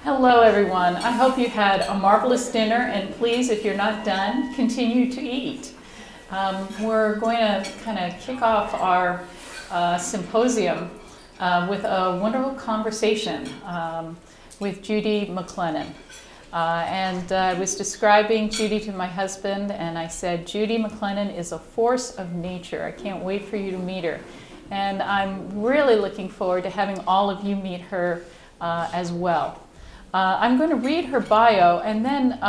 Hello, everyone. I hope you had a marvelous dinner, and please, if you're not done, continue to eat. We're going to kind of kick off our symposium with a wonderful conversation with Judy McClennan. I was describing Judy to my husband, and I said, Judy McClennan is a force of nature. I can't wait for you to meet her. And I'm really looking forward to having all of you meet her as well. I'm going to read her bio, and then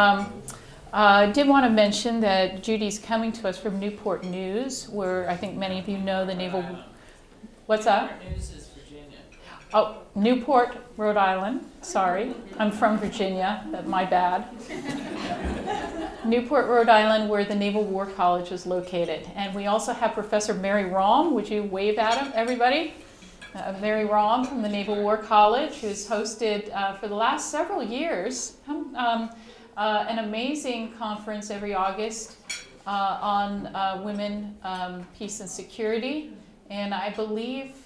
I did want to mention that Judy's coming to us from Newport News, where I think many of you know the Naval... What's that? Newport News is Virginia. Oh, Newport, Rhode Island. Sorry, I'm from Virginia. My bad. Newport, Rhode Island, where the Naval War College is located. And we also have Professor Mary Rahm. Would you wave at him, everybody? Mary Rahm from the Naval War College, who's hosted for the last several years an amazing conference every August on women, peace, and security. And I believe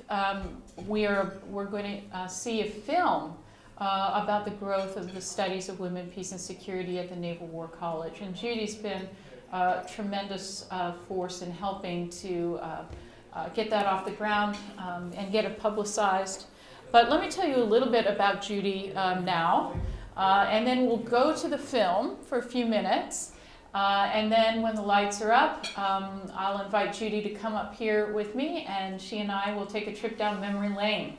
we're going to see a film about the growth of the studies of women, peace, and security at the Naval War College. And Judy's been a tremendous force in helping to get that off the ground and get it publicized. But let me tell you a little bit about Judy now, and then we'll go to the film for a few minutes. And then when the lights are up, I'll invite Judy to come up here with me, and she and I will take a trip down memory lane.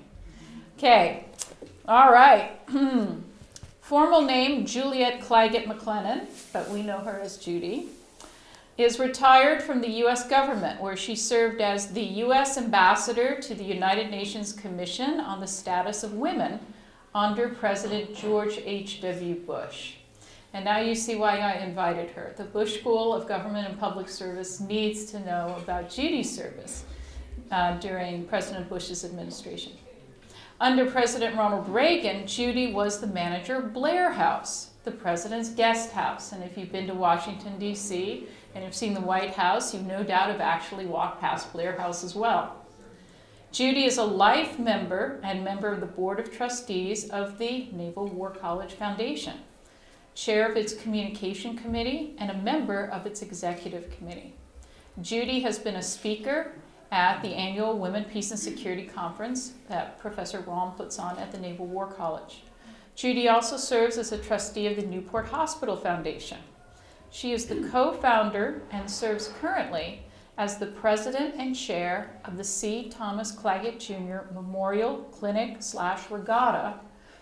Okay, all right. Formal name, Juliet Claggett McClennan, but we know her as Judy, is retired from the U.S. government, where she served as the U.S. ambassador to the United Nations Commission on the Status of Women under President George H.W. Bush. And now you see why I invited her. The Bush School of Government and Public Service needs to know about Judy's service during President Bush's administration. Under President Ronald Reagan, Judy was the manager of Blair House, the president's guest house. And if you've been to Washington, D.C., and have seen the White House, you no doubt have actually walked past Blair House as well. Judy is a life member and member of the Board of Trustees of the Naval War College Foundation, chair of its Communication Committee, and a member of its Executive Committee. Judy has been a speaker at the annual Women, Peace, and Security Conference that Professor Rahm puts on at the Naval War College. Judy also serves as a trustee of the Newport Hospital Foundation. She is the co-founder and serves currently as the president and chair of the C. Thomas Claggett Jr. Memorial Clinic/Regatta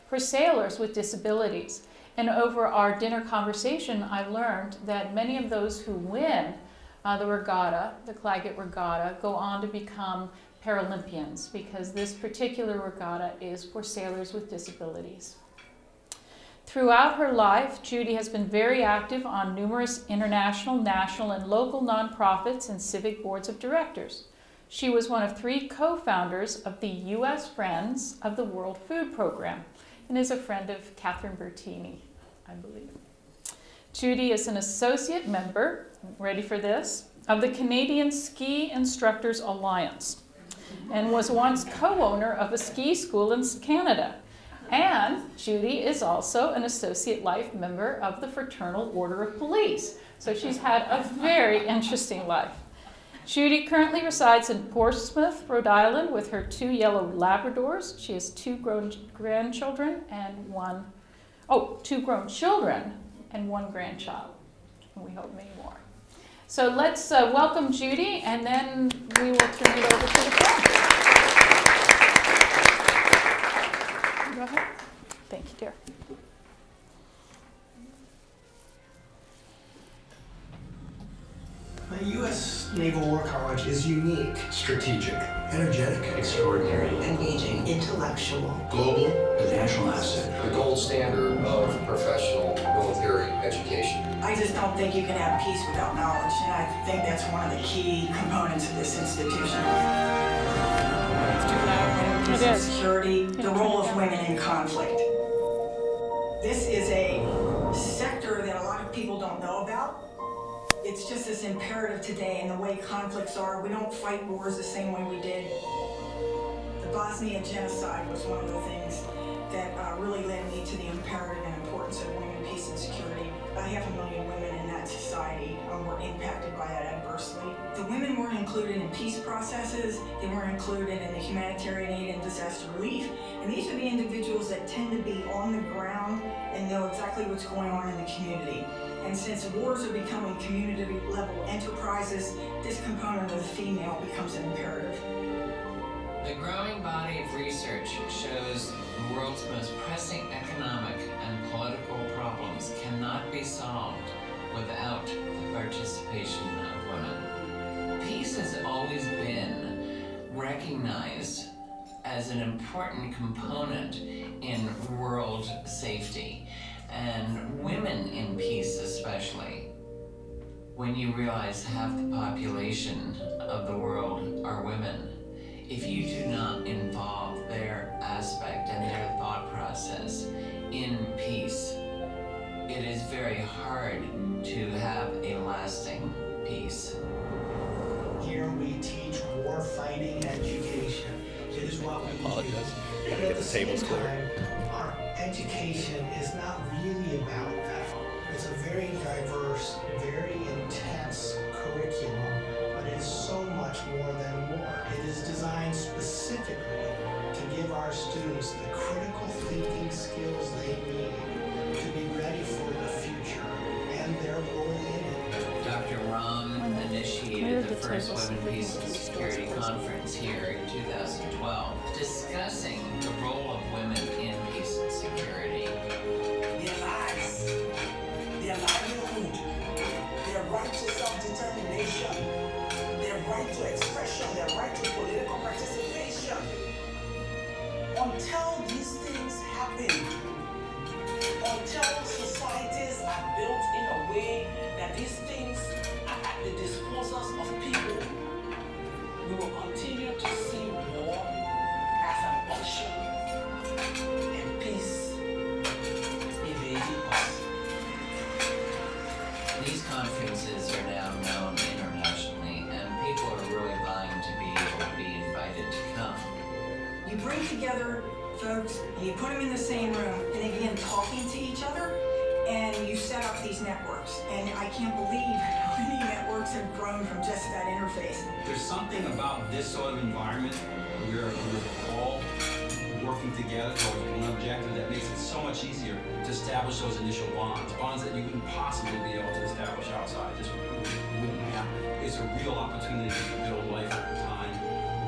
for sailors with disabilities. And over our dinner conversation, I learned that many of those who win the regatta, the Claggett Regatta, go on to become Paralympians, because this particular regatta is for sailors with disabilities. Throughout her life, Judy has been very active on numerous international, national, and local nonprofits and civic boards of directors. She was one of 3 co-founders of the U.S. Friends of the World Food Program and is a friend of Catherine Bertini, I believe. Judy is an associate member, ready for this, of the Canadian Ski Instructors Alliance and was once co-owner of a ski school in Canada. And Judy is also an associate life member of the Fraternal Order of Police. So she's had a very interesting life. Judy currently resides in Portsmouth, Rhode Island, with her 2 yellow Labradors. She has 2 grown grandchildren and 2 grown children and 1 grandchild. And we hope many more. So let's welcome Judy, and then we will turn it over to the film. Go ahead. Thank you, dear. The U.S. Naval War College is unique, strategic, energetic, extraordinary, engaging, intellectual, global, a national asset, the gold standard of professional military education. I just don't think you can have peace without knowledge, and I think that's one of the key components of this institution. It is. Security, the role of women in conflict. This is a sector that a lot of people don't know about. It's just as imperative today in the way conflicts are. We don't fight wars the same way we did. The Bosnia genocide was one of the things that really led me to the imperative 500,000 women in that society were impacted by that adversely. The women weren't included in peace processes, they weren't included in the humanitarian aid and disaster relief, and these are the individuals that tend to be on the ground and know exactly what's going on in the community. And since wars are becoming community-level enterprises, this component of the female becomes an imperative. The growing body of research shows the world's most pressing economic and political problems cannot be solved without the participation of women. Peace has always been recognized as an important component in world safety, and women in peace especially. When you realize half the population of the world are women, if you do not involve their aspect and their thought process in peace, it is very hard to have a lasting peace. Here we teach war fighting education. It is what we do. But Get at the the tables same clear. time, our education is not really about that. It's a very diverse, very intense curriculum, but it is so much more than war. It is designed specifically to give our students the critical thinking skills they need to be ready for the future and their role in it. Dr. Ram initiated the first Women, Peace and Security Conference here in 2012, discussing the role of women in peace and security. Their lives, their livelihood, their right to self-determination, their right to expression, their right to political participation. Until these things happen, until societies are built in a way that these things are at the disposals of people, we will continue to see war as an option and peace evading us. These conferences are now known internationally, and people are really vying to be able to be invited to come. You bring together folks, and you put them in the same room, and they begin talking to each other, and you set up these networks. And I can't believe how many networks have grown from just that interface. There's something about this sort of environment where we're all working together towards one objective that makes it so much easier to establish those initial bonds that you wouldn't possibly be able to establish outside. Just wouldn't happen. It's a real opportunity to build lifetime,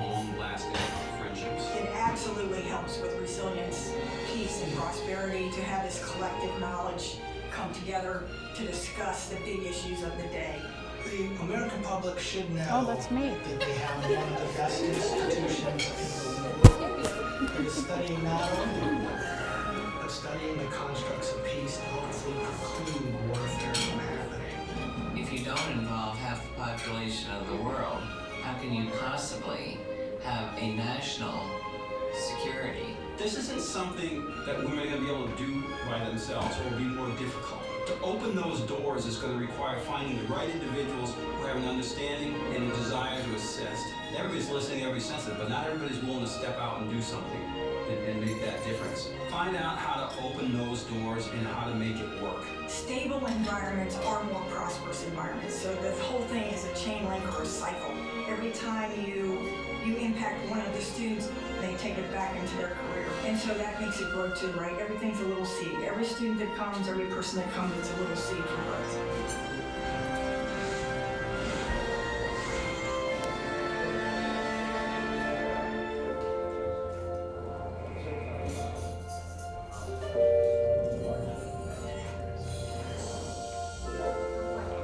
long-lasting friendships. It absolutely helps with resilience, peace, and prosperity to have this collective knowledge come together to discuss the big issues of the day. The American public should know Oh, that's me. that they have one of the best institutions in the world that is studying not only war, but studying the constructs of peace to hopefully preclude warfare from happening. If you don't involve half the population of the world, how can you possibly have a national security? This isn't something that women are going to be able to do by themselves, or will be more difficult. To open those doors is going to require finding the right individuals who have an understanding and a desire to assist. Everybody's listening, everybody's sensitive, but not everybody's willing to step out and do something and make that difference. Find out how to open those doors and how to make it work. Stable environments are more prosperous environments, so the whole thing is a chain link or a cycle. Every time you impact one of the students, they take it back into their career. And so that makes it grow too, right? Everything's a little seed. Every student that comes, every person that comes, it's a little seed for growth.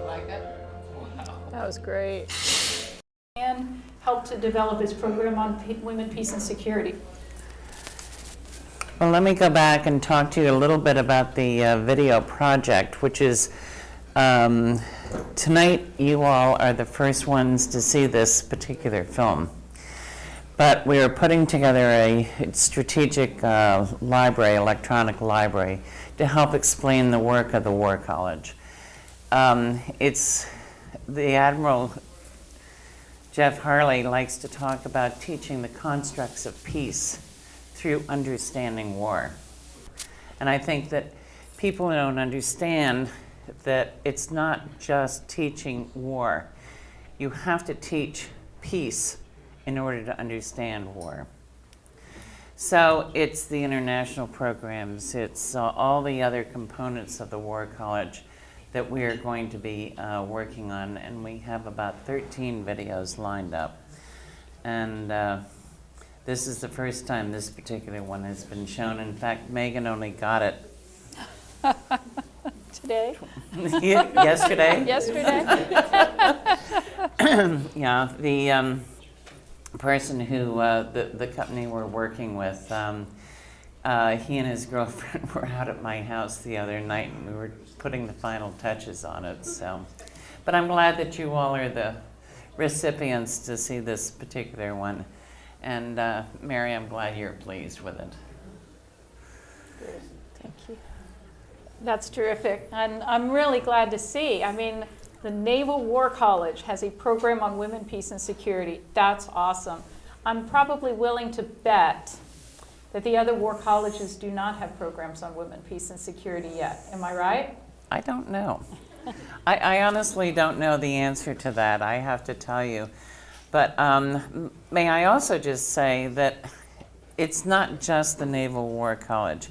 Like it? That was great. And helped to develop his program on women, peace, and security. Well, let me go back and talk to you a little bit about the video project, which is tonight you all are the first ones to see this particular film. But we are putting together a strategic library, electronic library, to help explain the work of the War College. It's the Admiral Jeff Harley likes to talk about teaching the constructs of peace through understanding war. And I think that people don't understand that it's not just teaching war. You have to teach peace in order to understand war. So it's the international programs, it's all the other components of the War College that we are going to be working on, and we have about 13 videos lined up. And this is the first time this particular one has been shown. In fact, Megan only got it Today? yesterday. Yesterday? Yeah, the person who, the company we're working with, he and his girlfriend were out at my house the other night, and we were putting the final touches on it. So, but I'm glad that you all are the recipients to see this particular one. And Mary, I'm glad you're pleased with it. Thank you. That's terrific. And I'm really glad to see. I mean, the Naval War College has a program on women, peace, and security. That's awesome. I'm probably willing to bet that the other war colleges do not have programs on women, peace, and security yet. Am I right? I don't know. I honestly don't know the answer to that, I have to tell you. But may I also just say that it's not just the Naval War College.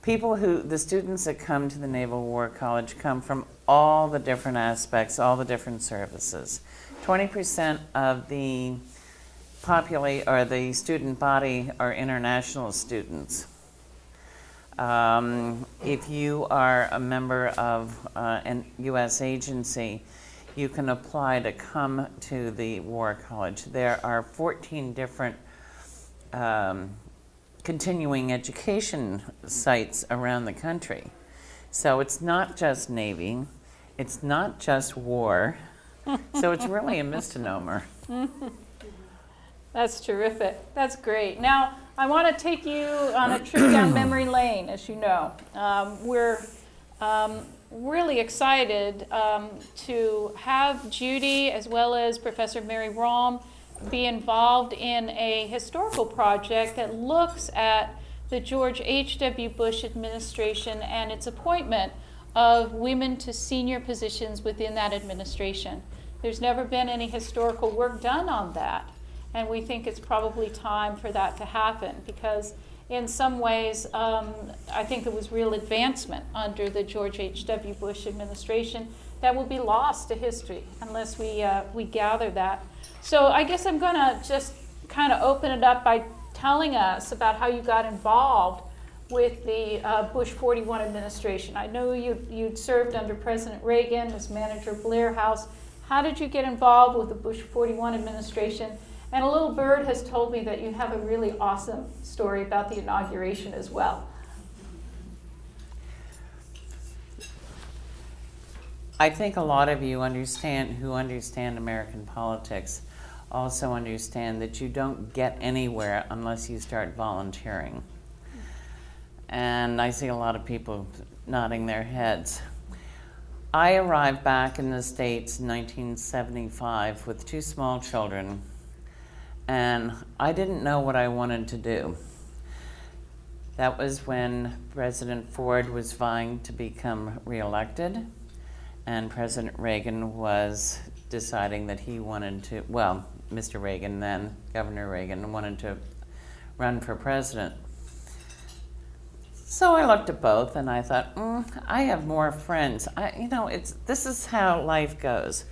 The students that come to the Naval War College come from all the different aspects, all the different services. 20% of the the student body are international students. If you are a member of an U.S. agency, you can apply to come to the War College. There are 14 different continuing education sites around the country. So it's not just Navy, it's not just war, so it's really a misnomer. That's terrific. That's great. Now, I want to take you on a trip down memory lane, as you know. We're really excited to have Judy, as well as Professor Mary Rahm, be involved in a historical project that looks at the George H.W. Bush administration and its appointment of women to senior positions within that administration. There's never been any historical work done on that, and we think it's probably time for that to happen, because in some ways, I think there was real advancement under the George H.W. Bush administration that will be lost to history unless we gather that. So I guess I'm going to just kind of open it up by telling us about how you got involved with the Bush 41 administration. I know you'd served under President Reagan as manager of Blair House. How did you get involved with the Bush 41 administration? And a little bird has told me that you have a really awesome story about the inauguration as well. I think a lot of you who understand American politics also understand that you don't get anywhere unless you start volunteering. And I see a lot of people nodding their heads. I arrived back in the States in 1975 with 2 small children, and I didn't know what I wanted to do. That was when President Ford was vying to become reelected, and President Reagan was deciding that he wanted to, well, Mr. Reagan then, Governor Reagan, wanted to run for president. So I looked at both and I thought, I have more friends. This is how life goes.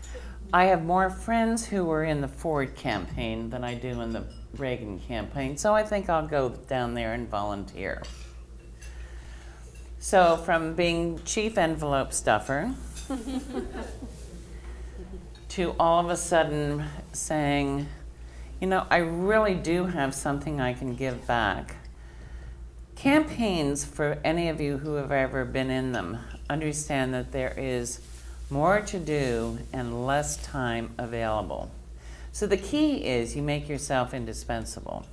I have more friends who were in the Ford campaign than I do in the Reagan campaign, so I think I'll go down there and volunteer. So from being chief envelope stuffer to all of a sudden saying, I really do have something I can give back. Campaigns, for any of you who have ever been in them, understand that there is more to do and less time available. So the key is you make yourself indispensable.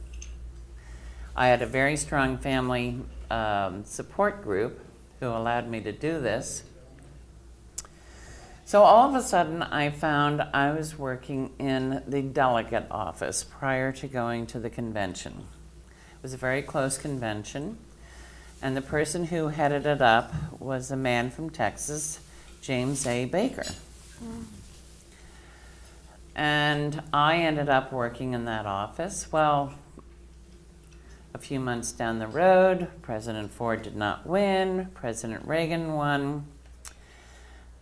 I had a very strong family support group who allowed me to do this. So all of a sudden I found I was working in the delegate office prior to going to the convention. It was a very close convention, and the person who headed it up was a man from Texas James A. Baker. And I ended up working in that office. Well, a few months down the road, President Ford did not win, President Reagan won.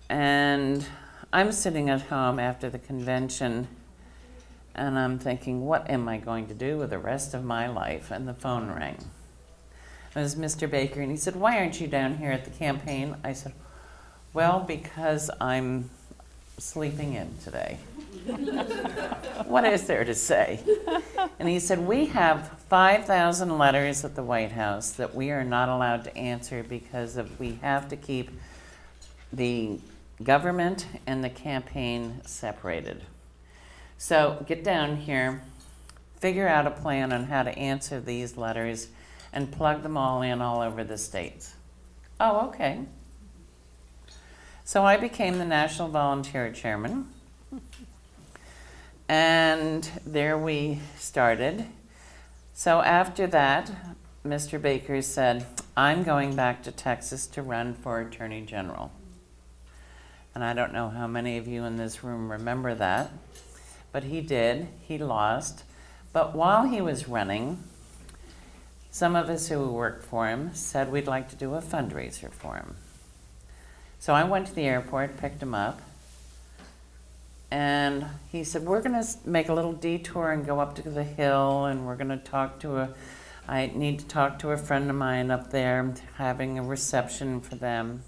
And I'm sitting at home after the convention, and I'm thinking, what am I going to do with the rest of my life? And the phone rang. It was Mr. Baker, and he said, why aren't you down here at the campaign? I said, well, because I'm sleeping in today. What is there to say? And he said, we have 5,000 letters at the White House that we are not allowed to answer because we have to keep the government and the campaign separated. So get down here, figure out a plan on how to answer these letters, and plug them all in all over the states. Oh, okay. So I became the National Volunteer Chairman. And there we started. So after that, Mr. Baker said, I'm going back to Texas to run for Attorney General. And I don't know how many of you in this room remember that, but he did. He lost. But while he was running, some of us who worked for him said we'd like to do a fundraiser for him. So I went to the airport, picked him up, and he said, we're going to make a little detour and go up to the hill, and we're going to talk to I need to talk to a friend of mine up there, having a reception for them.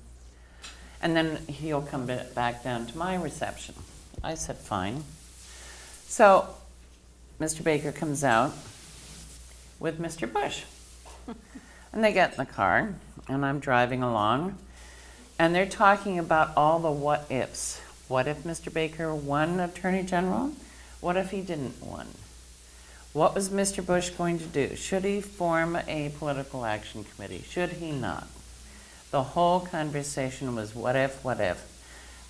And then he'll come back down to my reception. I said, fine. So Mr. Baker comes out with Mr. Bush. And they get in the car, and I'm driving along, and they're talking about all the what ifs. What if Mr. Baker won Attorney General? What if he didn't win? What was Mr. Bush going to do? Should he form a political action committee? Should he not? The whole conversation was what if, what if.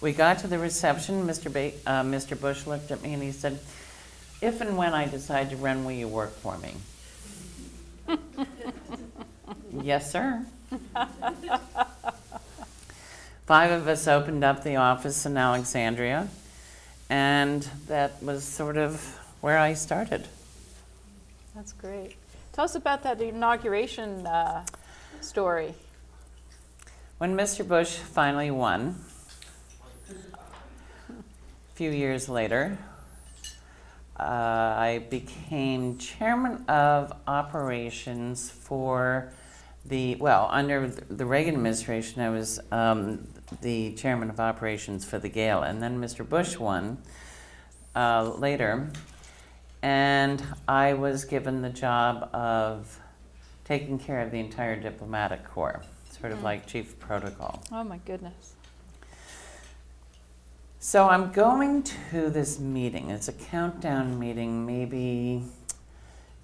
We got to the reception, Mr. Bush looked at me and he said, if and when I decide to run, will you work for me? Yes, sir. 5 of us opened up the office in Alexandria, and that was sort of where I started. That's great. Tell us about that inauguration story. When Mr. Bush finally won, a few years later, I became chairman of operations for under the Reagan administration, I was the chairman of operations for the Gale, and then Mr. Bush won later, and I was given the job of taking care of the entire diplomatic corps, sort of like chief of protocol. Oh my goodness. So I'm going to this meeting. It's a countdown meeting, maybe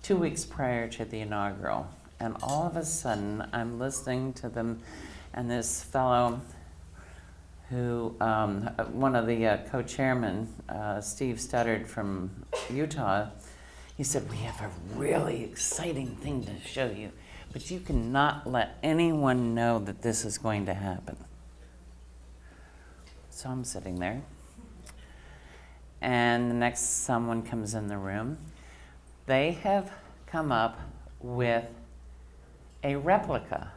2 weeks prior to the inaugural. And all of a sudden, I'm listening to them, and this fellow who, one of the co-chairmen, Steve Studdard from Utah, he said, we have a really exciting thing to show you, but you cannot let anyone know that this is going to happen. So I'm sitting there, and the next someone comes in the room. They have come up with a replica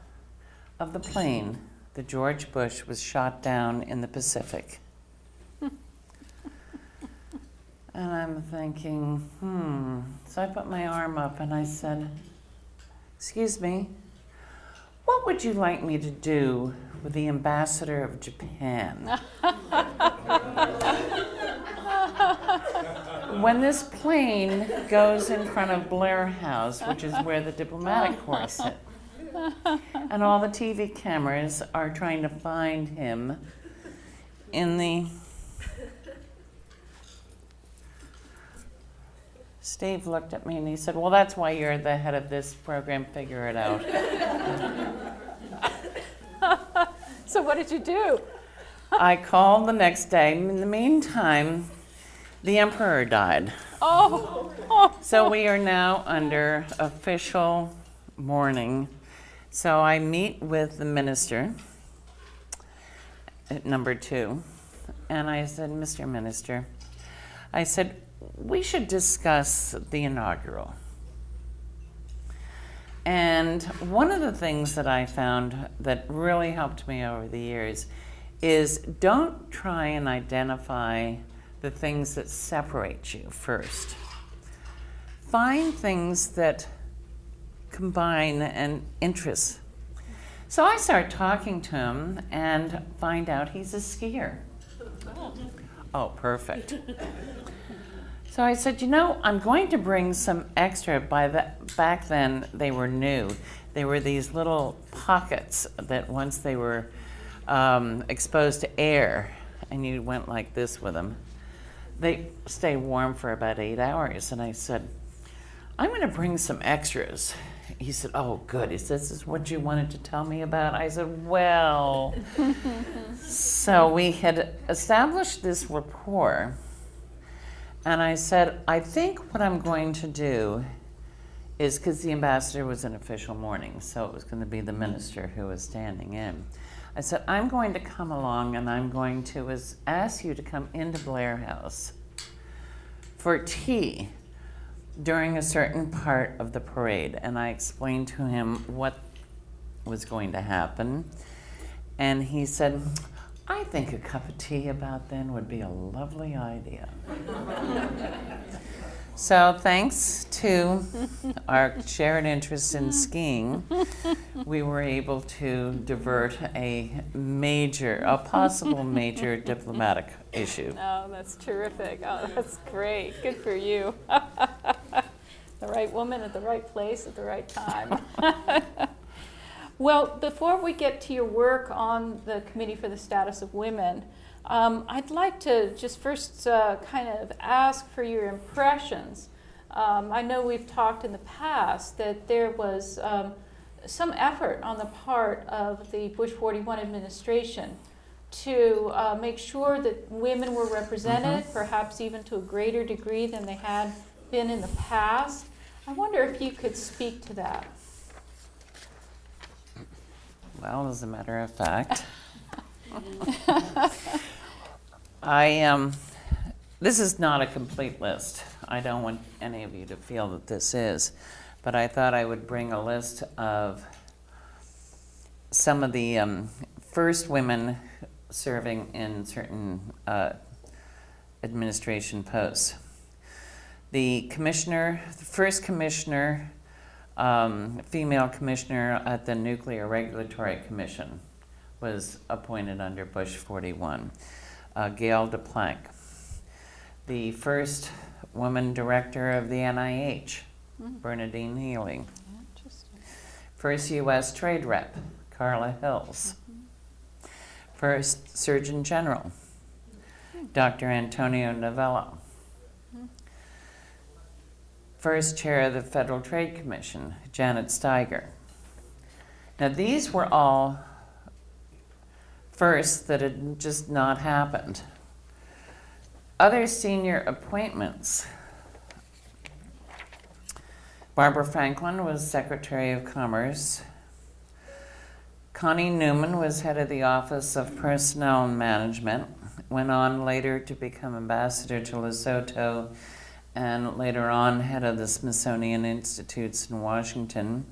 of the plane that George Bush was shot down in the Pacific. And I'm thinking, So I put my arm up and I said, excuse me, what would you like me to do with the ambassador of Japan? When this plane goes in front of Blair House, which is where the diplomatic corps sit, and all the TV cameras are trying to find him in the... Steve looked at me and he said, well, that's why you're the head of this program, figure it out. So what did you do? I called the next day. In the meantime, the emperor died. So we are now under official mourning. So I meet with the minister, at number 2, and I said, Mr. Minister, I said, we should discuss the inaugural. And one of the things that I found that really helped me over the years is don't try and identify the things that separate you first. Find things that combine and interests. So I start talking to him and find out he's a skier. Oh, perfect. So I said, I'm going to bring some extra. Back then, they were new. They were these little pockets that once they were exposed to air, and you went like this with them, they stay warm for about 8 hours. And I said, I'm going to bring some extras. He said, oh, good. He said, this is what you wanted to tell me about? I said, well. So we had established this rapport. And I said, I think what I'm going to do is, because the ambassador was in official mourning, so it was going to be the minister who was standing in. I said, I'm going to come along and I'm going to ask you to come into Blair House for tea during a certain part of the parade. And I explained to him what was going to happen. And he said, I think a cup of tea about then would be a lovely idea. So thanks to our shared interest in skiing, we were able to divert a possible major diplomatic issue. Oh, that's terrific. Oh, that's great. Good for you. The right woman at the right place at the right time. Well, before we get to your work on the Committee for the Status of Women, I'd like to just first kind of ask for your impressions. I know we've talked in the past that there was some effort on the part of the Bush 41 administration to make sure that women were represented, perhaps even to a greater degree than they had been in the past. I wonder if you could speak to that. Well, as a matter of fact, this is not a complete list. I don't want any of you to feel that this is, but I thought I would bring a list of some of the first women serving in certain administration posts. The first commissioner, female commissioner at the Nuclear Regulatory Commission was appointed under Bush 41, Gail DePlank. The first woman director of the NIH, Bernadine Healy. Interesting. First U.S. trade rep, Carla Hills. First Surgeon General, Dr. Antonio Novello. First chair of the Federal Trade Commission, Janet Steiger. Now these were all firsts that had just not happened. Other senior appointments. Barbara Franklin was Secretary of Commerce. Connie Newman was head of the Office of Personnel and Management, went on later to become ambassador to Lesotho, and later on head of the Smithsonian Institutes in Washington.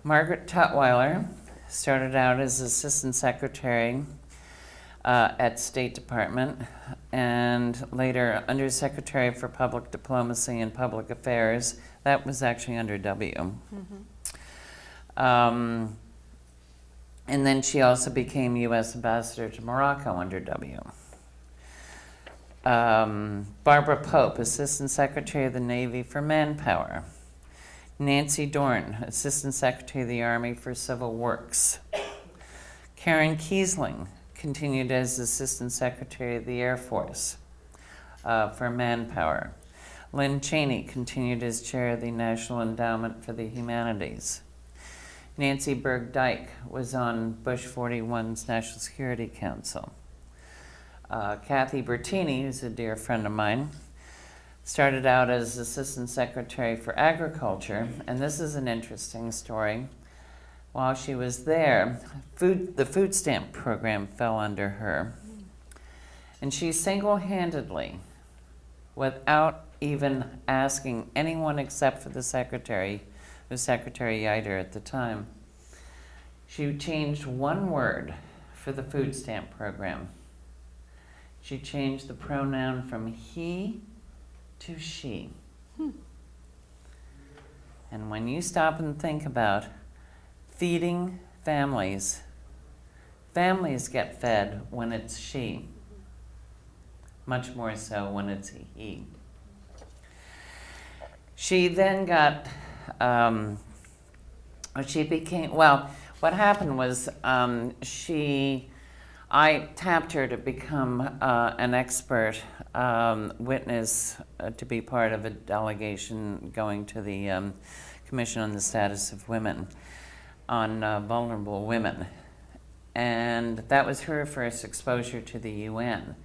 Margaret Tutwiler started out as Assistant Secretary at State Department, and later Undersecretary for Public Diplomacy and Public Affairs. That was actually under W. And then she also became U.S. Ambassador to Morocco under W. Barbara Pope, Assistant Secretary of the Navy for Manpower. Nancy Dorn, Assistant Secretary of the Army for Civil Works. Karen Kiesling continued as Assistant Secretary of the Air Force for Manpower. Lynn Cheney continued as Chair of the National Endowment for the Humanities. Nancy Berg Dyke was on Bush 41's National Security Council. Kathy Bertini, who's a dear friend of mine, started out as Assistant Secretary for Agriculture, and this is an interesting story. while she was there, the food stamp program fell under her. And she single-handedly, without even asking anyone except for the secretary, who was Secretary Yider at the time, she changed one word for the food stamp program. She changed the pronoun from he to she. And when you stop and think about feeding families, families get fed when it's she, much more so when it's he. She then got, what happened was I tapped her to become an expert witness to be part of a delegation going to the Commission on the Status of Women, on vulnerable women. And that was her first exposure to the UN.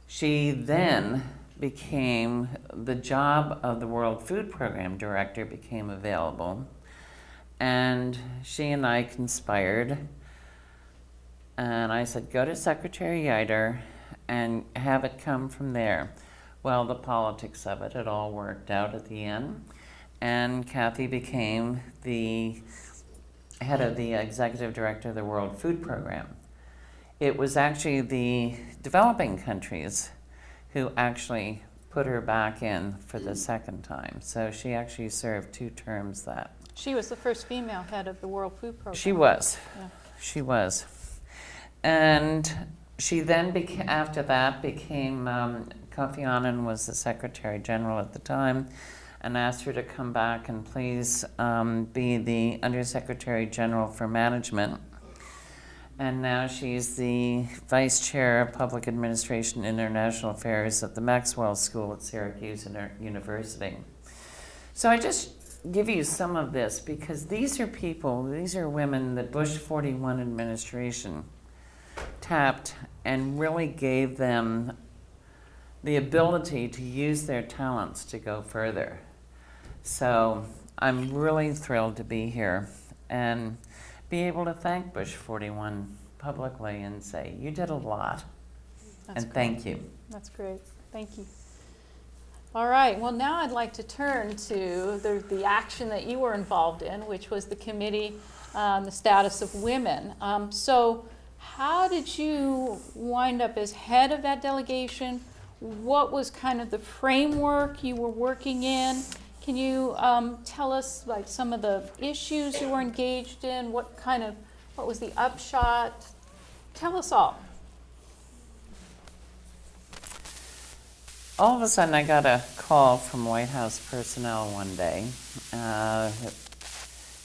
She then became, the job of the World Food Program Director became available. And she and I conspired. And I said, go to Secretary Yider and have it come from there. Well, the politics of it all worked out at the end. And Kathy became the head of the executive director of the World Food Program. It was actually the developing countries who actually put her back in for the second time. So she actually served 2 terms that. She was the first female head of the World Food Program. She was. Yeah. She was. And she then, after that, became, Kofi Annan was the Secretary General at the time, and asked her to come back and please be the Undersecretary General for Management. And now she's the Vice Chair of Public Administration and International Affairs at the Maxwell School at Syracuse University. So I just give you some of this because these are people, these are women that Bush 41 administration tapped and really gave them the ability to use their talents to go further. So I'm really thrilled to be here and be able to thank Bush 41 publicly and say, you did a lot. That's and great. Thank you. That's great. Thank you. All right. Well, now I'd like to turn to the action that you were involved in, which was the Committee on the Status of Women. So how did you wind up as head of that delegation? What was kind of the framework you were working in? Can you tell us like some of the issues you were engaged in? What was the upshot? Tell us all. All of a sudden, I got a call from White House personnel one day.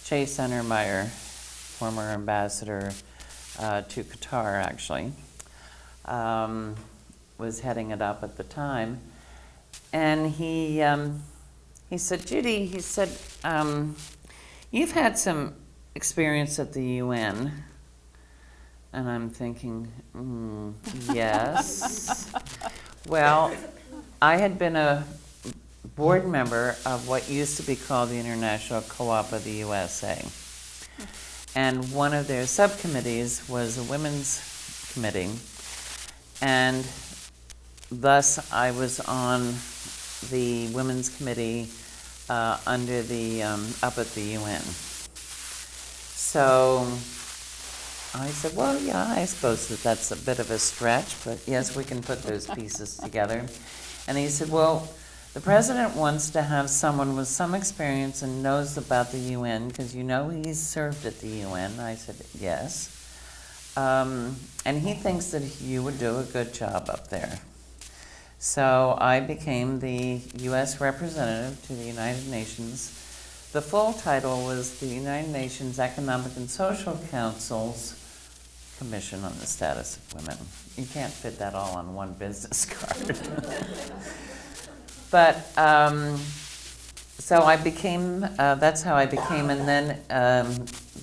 Chase Entermeyer, former ambassador to Qatar, actually, was heading it up at the time. And he said, Judy, he said, you've had some experience at the UN. And I'm thinking, yes. Well, I had been a board member of what used to be called the International Co-op of the USA. And one of their subcommittees was a women's committee. And thus I was on the women's committee under the, up at the UN. So I said, well, yeah, I suppose that's a bit of a stretch, but yes, we can put those pieces together. And he said, well, the president wants to have someone with some experience and knows about the UN, because you know he's served at the UN. I said, yes. And he thinks that you would do a good job up there. So I became the U.S. representative to the United Nations. The full title was the United Nations Economic and Social Council's Commission on the Status of Women. You can't fit that all on one business card. But, so I became, that's how I became, and then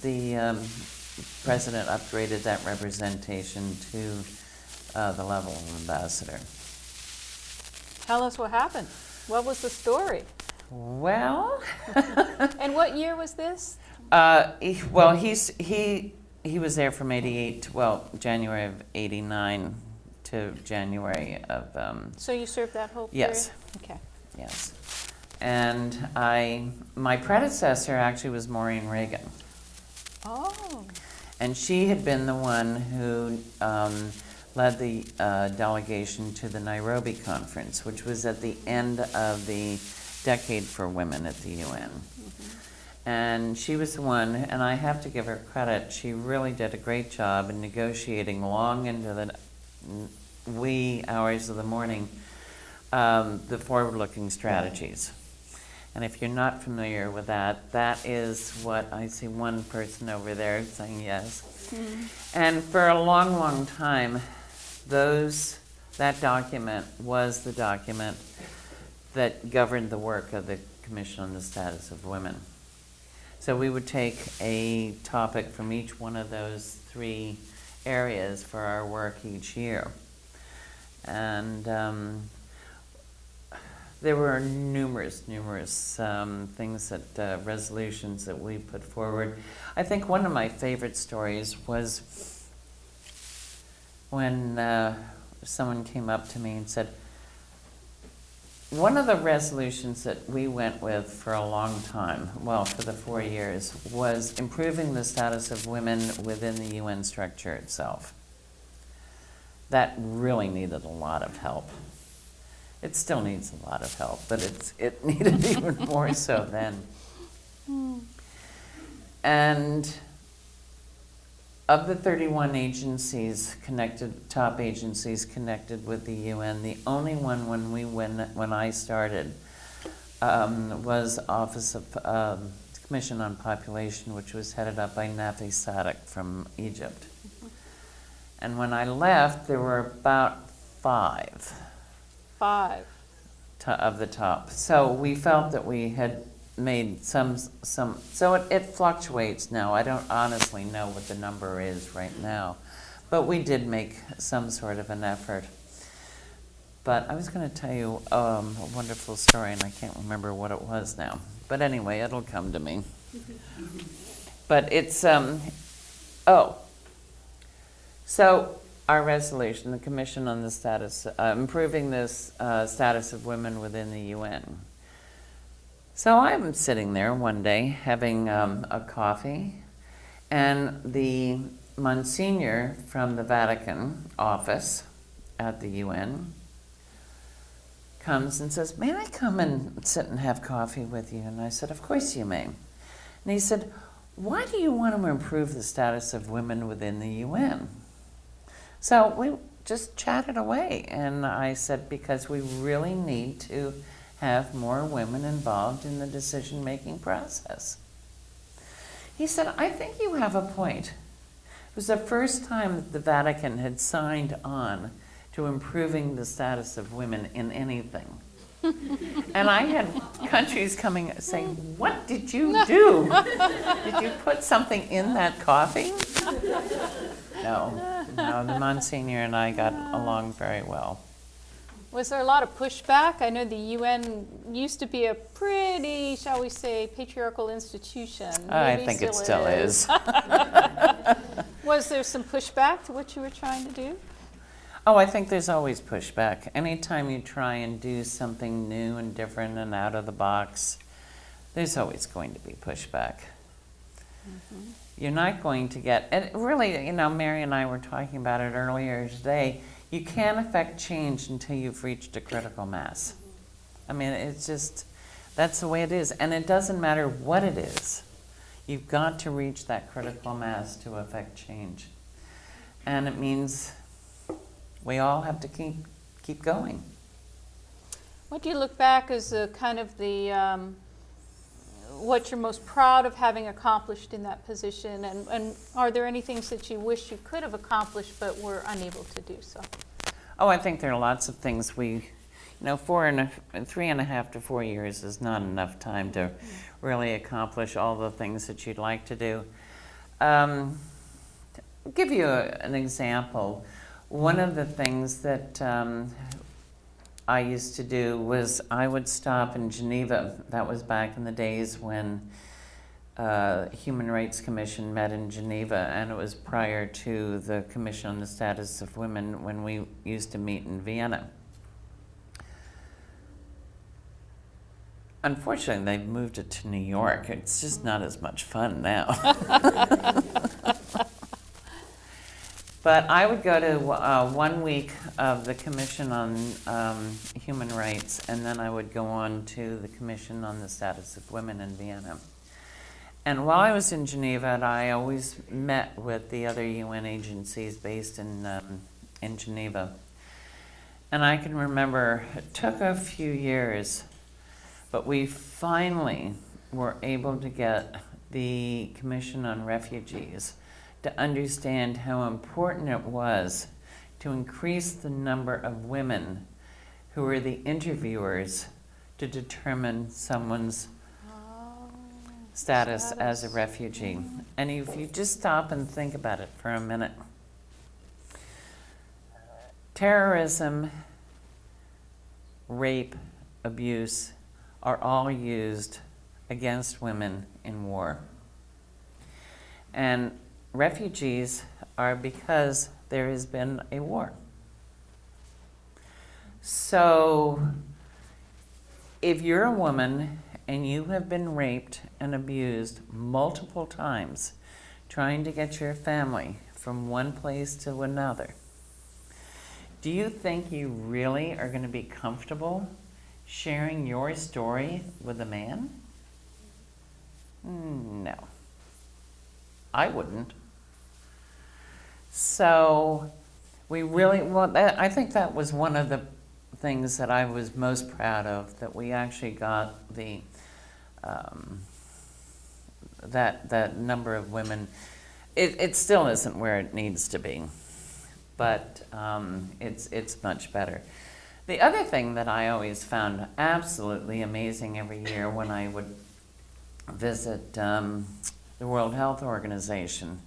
the president upgraded that representation to the level of ambassador. Tell us what happened. What was the story? Well, And what year was this? Well, he was there from '88, well, January of '89 to January of. So you served that whole period? Yes. Okay. Yes. And my predecessor actually was Maureen Reagan. Oh. And she had been the one who led the delegation to the Nairobi conference, which was at the end of the Decade for Women at the UN. And she was the one, and I have to give her credit, she really did a great job in negotiating long into the wee hours of the morning the forward-looking strategies. And if you're not familiar with that, that is what I see one person over there saying yes. And for a long, long time, that document was the document that governed the work of the Commission on the Status of Women. So we would take a topic from each one of those 3 areas for our work each year. And there were numerous things that, resolutions that we put forward. I think one of my favorite stories was when someone came up to me and said, one of the resolutions that we went with for a long time, well, for the 4 years, was improving the status of women within the UN structure itself. That really needed a lot of help. It still needs a lot of help, but it needed even more so then. And of the 31 agencies connected, top agencies connected with the UN, the only one when I started was Office of Commission on Population, which was headed up by Nafi Sadek from Egypt. And when I left, there were about 5. 5 of the top. So we felt that we had made some so it fluctuates now. I don't honestly know what the number is right now, but we did make some sort of an effort. But I was going to tell you a wonderful story, and I can't remember what it was now. But anyway, it'll come to me. But it's so our resolution, the Commission on the Status, improving this status of women within the UN. So I'm sitting there one day having a coffee, and the Monsignor from the Vatican office at the UN comes and says, "May I come and sit and have coffee with you?" And I said, "Of course you may." And he said, "Why do you want to improve the status of women within the UN?" So we just chatted away, and I said, because we really need to have more women involved in the decision-making process. He said, "I think you have a point." It was the first time that the Vatican had signed on to improving the status of women in anything. And I had countries coming saying, "What did you do? Did you put something in that coffee?" No, the Monsignor and I got along very well. Was there a lot of pushback? I know the UN used to be a pretty, shall we say, patriarchal institution. I think it still is. Was there some pushback to what you were trying to do? Oh, I think there's always pushback. Anytime you try and do something new and different and out of the box, there's always going to be pushback. Mm-hmm. You're not going to get, and really, Mary and I were talking about it earlier today, you can't affect change until you've reached a critical mass. I mean, it's just, that's the way it is. And it doesn't matter what it is. You've got to reach that critical mass to affect change. And it means we all have to keep going. What do you look back as a kind of the, what you're most proud of having accomplished in that position, and are there any things that you wish you could have accomplished but were unable to do so? Oh, I think there are lots of things 3.5 to 4 years is not enough time to really accomplish all the things that you'd like to do. I'll give you an example. One of the things that I used to do was I would stop in Geneva. That was back in the days when Human Rights Commission met in Geneva, and it was prior to the Commission on the Status of Women when we used to meet in Vienna. Unfortunately, they've moved it to New York. It's just not as much fun now. But I would go to 1 week of the Commission on Human Rights, and then I would go on to the Commission on the Status of Women in Vienna. And while I was in Geneva, I always met with the other UN agencies based in Geneva. And I can remember it took a few years, but we finally were able to get the Commission on Refugees to understand how important it was to increase the number of women who were the interviewers to determine someone's status as a refugee. And if you just stop and think about it for a minute, terrorism, rape, abuse are all used against women in war. And refugees are because there has been a war. So if you're a woman and you have been raped and abused multiple times trying to get your family from one place to another, do you think you really are going to be comfortable sharing your story with a man? No. I wouldn't. So we really, I think that was one of the things that I was most proud of, that we actually got the that number of women. It still isn't where it needs to be, but it's much better. The other thing that I always found absolutely amazing every year when I would visit the World Health Organization,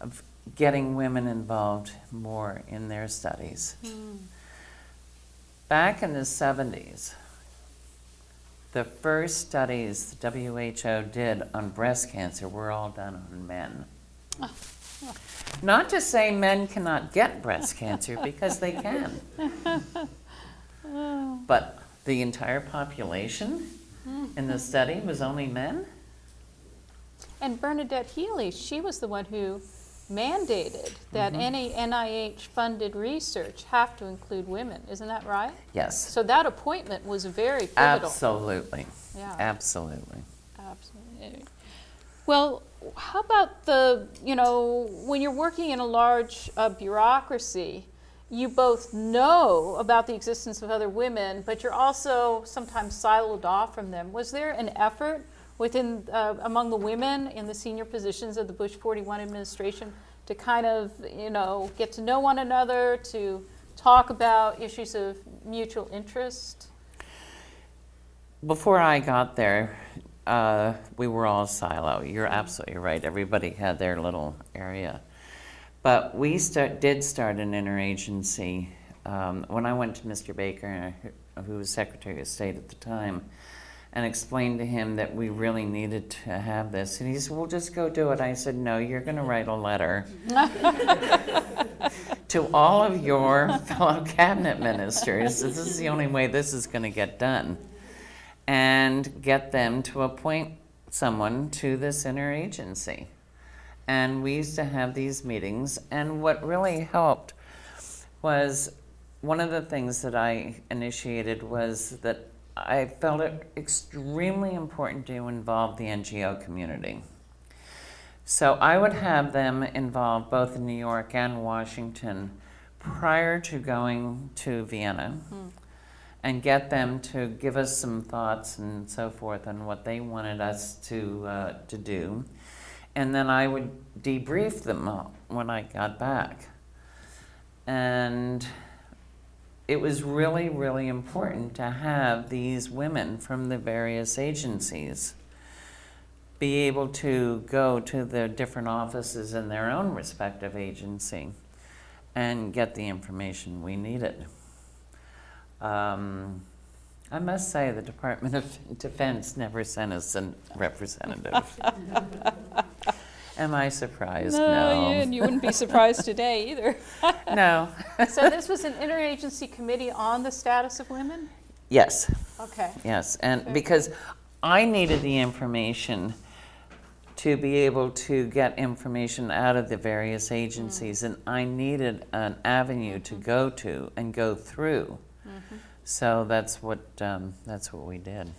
of getting women involved more in their studies. Back in the 70s, the first studies the WHO did on breast cancer were all done on men. Not to say men cannot get breast cancer, because they can. But the entire population in the study was only men? And Bernadette Healy, she was the one who mandated that any NIH-funded research have to include women. Isn't that right? Yes. So that appointment was very pivotal. Absolutely. Yeah. Absolutely. Absolutely. Well, how about when you're working in a large bureaucracy, you both know about the existence of other women, but you're also sometimes siloed off from them. Was there an effort within among the women in the senior positions of the Bush 41 administration to kind of, get to know one another, to talk about issues of mutual interest? Before I got there, we were all silo. You're absolutely right. Everybody had their little area. But we did start an interagency. When I went to Mr. Baker, who was Secretary of State at the time, and explained to him that we really needed to have this. And he said, well, just go do it. I said, no, you're going to write a letter to all of your fellow cabinet ministers. This is the only way this is going to get done. And get them to appoint someone to this interagency. And we used to have these meetings. And what really helped was, one of the things that I initiated was that I felt it extremely important to involve the NGO community. So I would have them involved both in New York and Washington prior to going to Vienna, and get them to give us some thoughts and so forth on what they wanted us to do. And then I would debrief them when I got back. And it was really, really important to have these women from the various agencies be able to go to the different offices in their own respective agency and get the information we needed. I must say the Department of Defense never sent us a representative. Am I surprised? No. And you wouldn't be surprised today either. No. So this was an interagency committee on the status of women? Yes. Okay. Yes, and Very because I needed the information to be able to get information out of the various agencies, and I needed an avenue to go to and go through. So that's what we did.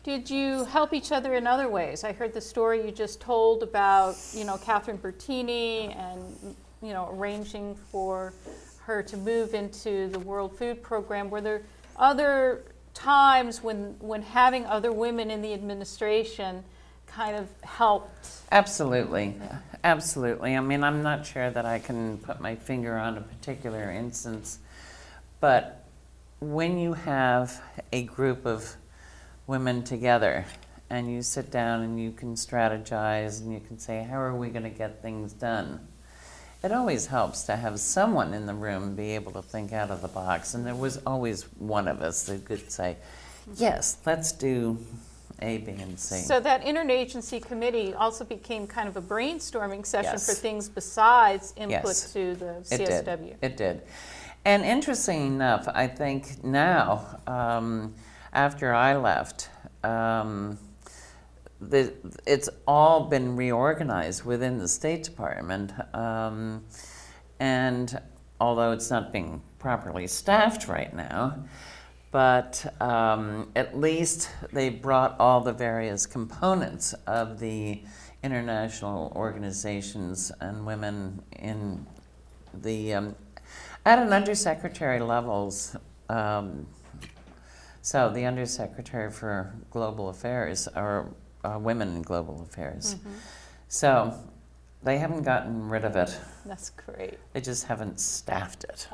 Did you help each other in other ways? I heard the story you just told about, Catherine Bertini and, arranging for her to move into the World Food Program. Were there other times when having other women in the administration kind of helped? Absolutely. Absolutely. I mean, I'm not sure that I can put my finger on a particular instance, but when you have a group of women together and you sit down and you can strategize and you can say, how are we going to get things done? It always helps to have someone in the room be able to think out of the box. And there was always one of us that could say, yes, let's do A, B, and C. So that interagency committee also became kind of a brainstorming session Yes. for things besides input Yes. to the It did. CSW. It did. And interesting enough, I think now, after I left, it's all been reorganized within the State Department. And although it's not being properly staffed right now, but at least they brought all the various components of the international organizations and women in the at an undersecretary levels. So the Undersecretary for Global Affairs, or Women in Global Affairs. So they haven't gotten rid of it. That's great. They just haven't staffed it.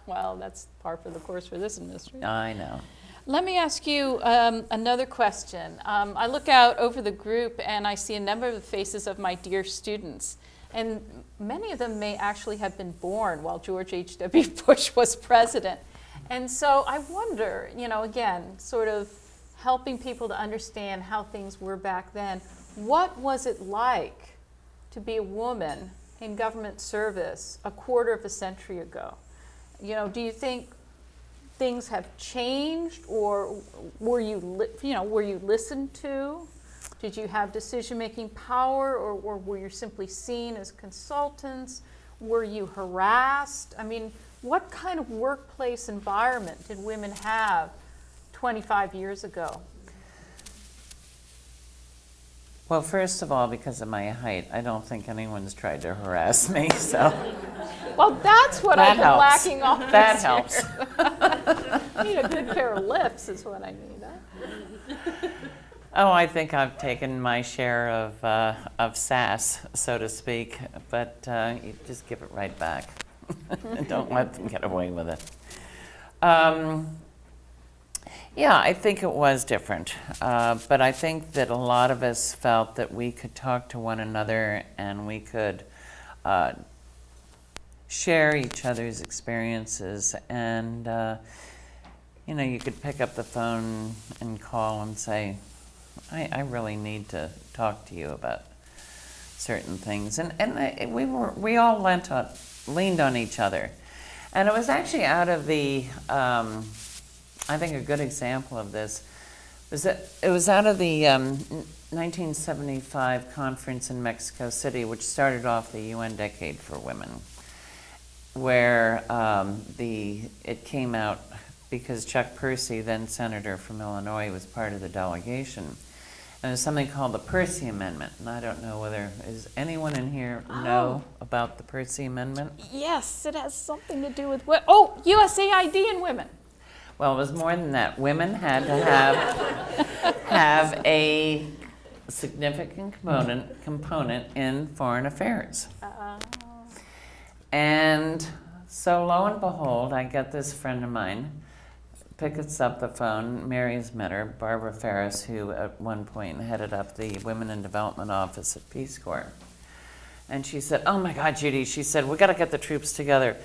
Well, that's par for the course for this administration. I know. Let me ask you another question. I look out over the group and I see a number of the faces of my dear students. And many of them may actually have been born while George H.W. Bush was president. And so I wonder, again, sort of helping people to understand how things were back then. What was it like to be a woman in government service a quarter of a century ago? Do you think things have changed, or were you listened to? Did you have decision-making power, or were you simply seen as consultants? Were you harassed? I mean, what kind of workplace environment did women have 25 years ago? Well, first of all, because of my height, I don't think anyone's tried to harass me, so. Well, that's what I've been helps. lacking all That this helps. year. I need a good pair of lips is what I need. Huh? Oh, I think I've taken my share of sass, so to speak, but you just give it right back. Don't let them get away with it. Yeah, I think it was different, but I think that a lot of us felt that we could talk to one another and we could share each other's experiences, and you could pick up the phone and call and say, I really need to talk to you about certain things, and we all leaned on each other, and it was actually out of the. I think a good example of this was that it was out of the 1975 conference in Mexico City, which started off the UN Decade for Women, where it came out because Chuck Percy, then senator from Illinois, was part of the delegation. And there's something called the Percy Amendment, and I don't know is anyone in here know about the Percy Amendment? Yes, it has something to do with USAID and women. Well, it was more than that. Women had to have a significant component in foreign affairs. And so lo and behold, I get this friend of mine, picks up the phone. Mary's met her, Barbara Ferris, who at one point headed up the Women in Development Office at Peace Corps. And she said, oh my God, Judy, she said, we got to get the troops together.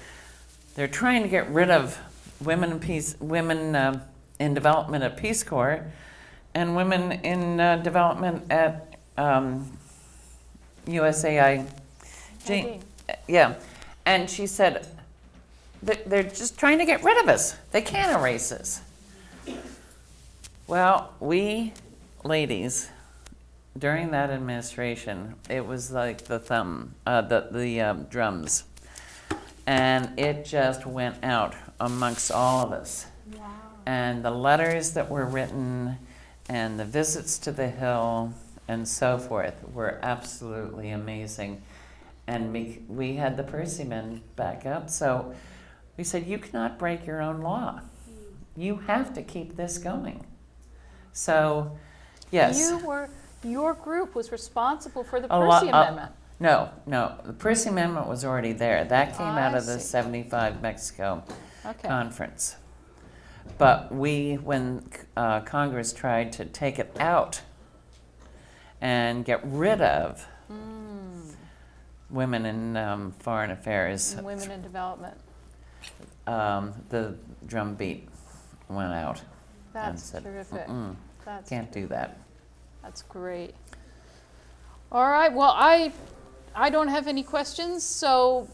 They're trying to get rid of women in development at Peace Corps and women in development at USAID. Yeah, and she said, they're just trying to get rid of us. They can't erase us. Well, we ladies, during that administration, it was like the drums. And it just went out amongst all of us. Wow. And the letters that were written and the visits to the Hill and so forth were absolutely amazing. And we had the Percy men back up, so we said, you cannot break your own law. You have to keep this going. So, yes. Your group was responsible for the Percy Amendment. No, the Percy Amendment was already there. That came out of the 75 Mexico conference. But when Congress tried to take it out and get rid of women in foreign affairs. And women in development. The drumbeat went out. That's and said, terrific. Can't do that. That's great. All right, well, I don't have any questions, so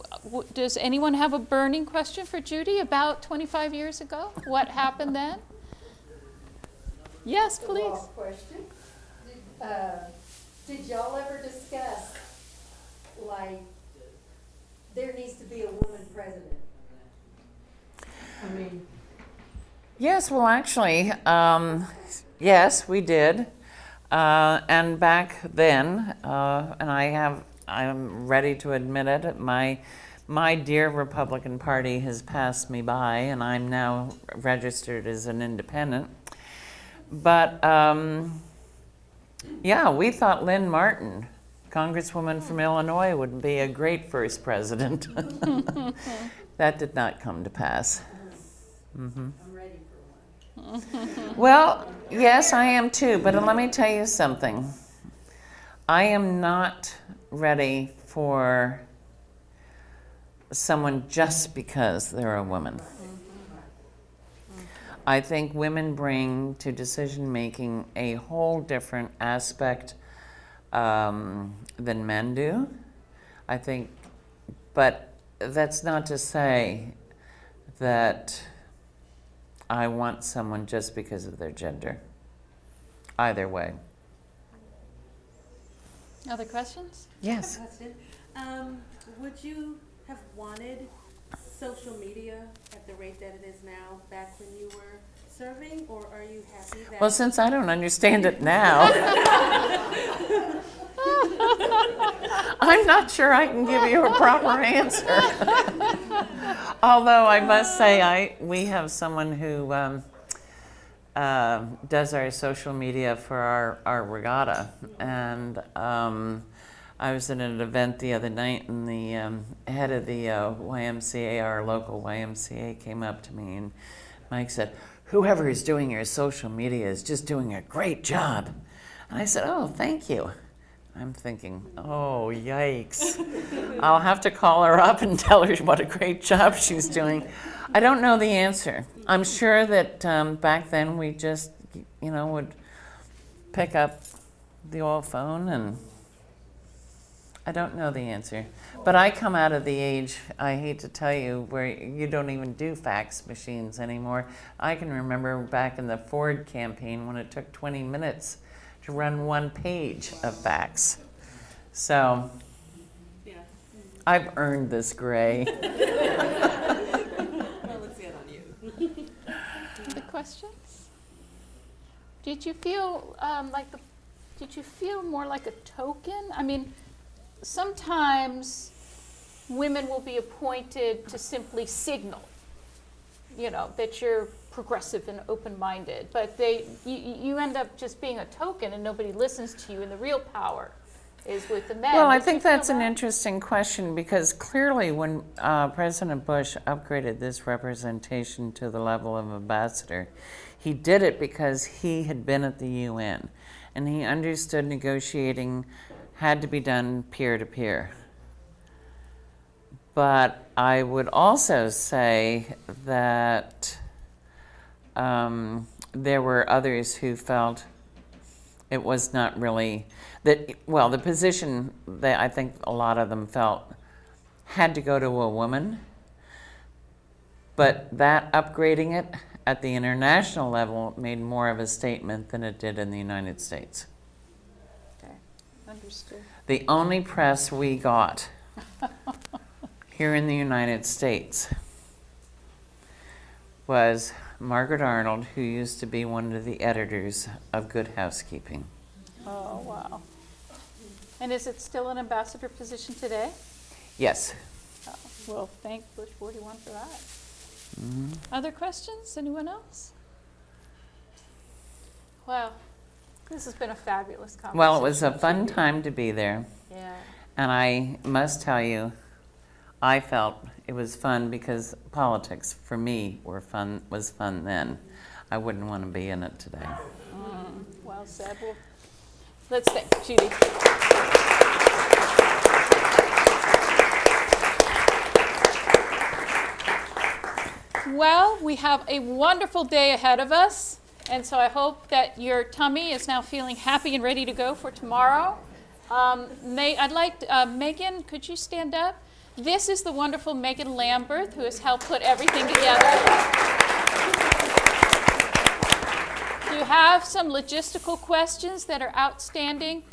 does anyone have a burning question for Judy about 25 years ago? What happened then? Yes, please. Question. Did y'all ever discuss, like, there needs to be a woman president? I mean... Yes, well, actually, yes, we did. And back then, and I'm ready to admit it, my dear Republican Party has passed me by, and I'm now registered as an independent. But yeah, we thought Lynn Martin, Congresswoman from Illinois, would be a great first president. That did not come to pass. Mm-hmm. I'm ready for one. Well, yes, I am too, but let me tell you something. I am not ready for someone just because they're a woman. I think women bring to decision making a whole different aspect than men do. I think, but that's not to say that I want someone just because of their gender. Either way. Other questions? Yes. I have a question. Would you have wanted social media at the rate that it is now back when you were serving, or are you happy that... Well, since I don't understand it now, I'm not sure I can give you a proper answer. Although I must say, we have someone who does our social media for our regatta, and I was at an event the other night, and the head of the YMCA, our local YMCA, came up to me, and Mike said, "Whoever is doing your social media is just doing a great job." And I said, "Oh, thank you." I'm thinking, oh, yikes. I'll have to call her up and tell her what a great job she's doing. I don't know the answer. I'm sure that back then we just, would pick up the old phone, and I don't know the answer. But I come out of the age, I hate to tell you, where you don't even do fax machines anymore. I can remember back in the Ford campaign when it took 20 minutes to run one page of fax. So, Yeah. I've earned this gray. Well, let's see it on you. Other questions? Did you feel did you feel more like a token? I mean, sometimes women will be appointed to simply signal, that you're progressive and open-minded, but you end up just being a token and nobody listens to you, and the real power is with the men. Well, I think that's an interesting question, because clearly when President Bush upgraded this representation to the level of ambassador, he did it because he had been at the UN, and he understood negotiating had to be done peer-to-peer. But I would also say that there were others who felt it was not really that, well, the position that I think a lot of them felt had to go to a woman, but that upgrading it at the international level made more of a statement than it did in the United States. Okay, understood. The only press we got here in the United States was Margaret Arnold, who used to be one of the editors of Good Housekeeping. Oh, wow. And is it still an ambassador position today? Yes. Oh, well, thank Bush 41 for that. Mm-hmm. Other questions? Anyone else? Well, this has been a fabulous conversation. Well, it was a fun time to be there. Yeah. And I must tell you, I felt it was fun because politics for me was fun then. I wouldn't want to be in it today. Well said. Well, let's thank Judy. Well, we have a wonderful day ahead of us, and so I hope that your tummy is now feeling happy and ready to go for tomorrow. I'd like Megan, could you stand up? This is the wonderful Megan Lamberth, who has helped put everything together. Do you have some logistical questions that are outstanding?